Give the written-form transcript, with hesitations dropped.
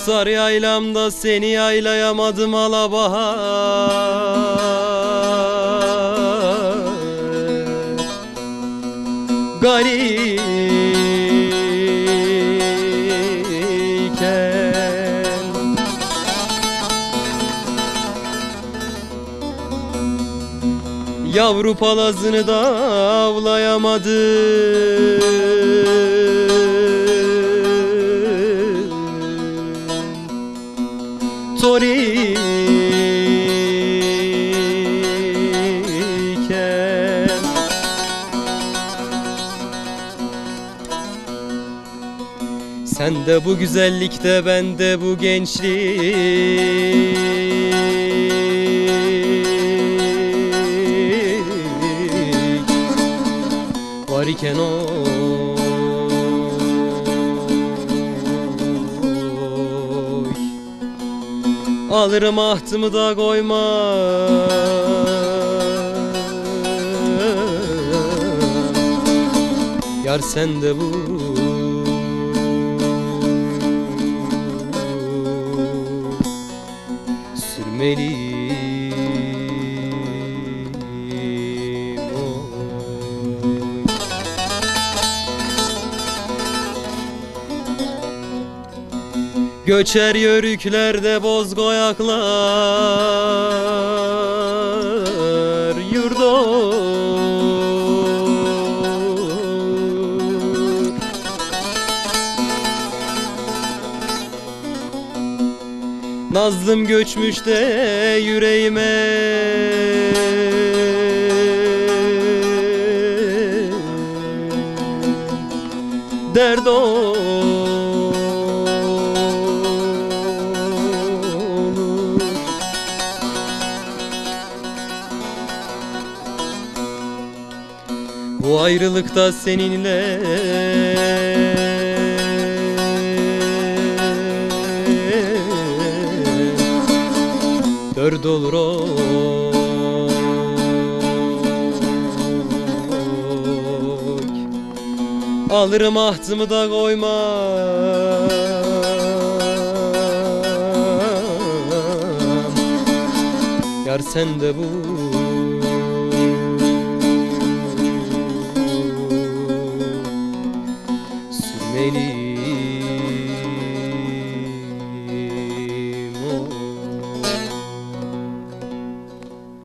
Ruslar yaylamda seni yaylayamadım alabahar. Garipken yavru palazını da avlayamadım. Toriken sen de bu güzellikte, ben de bu gençlik. Var iken oy, alırım ahtımı da koymam. Yar sen de bu sürmeliyim oy. Göçer yörüklerde bozgoyaklar yurdoy. Nazlım göçmüş de yüreğime, dert olur. Bu ayrılıkta seninle dört olur oy. Alırım ahtımı da koymam. Yar sen de bu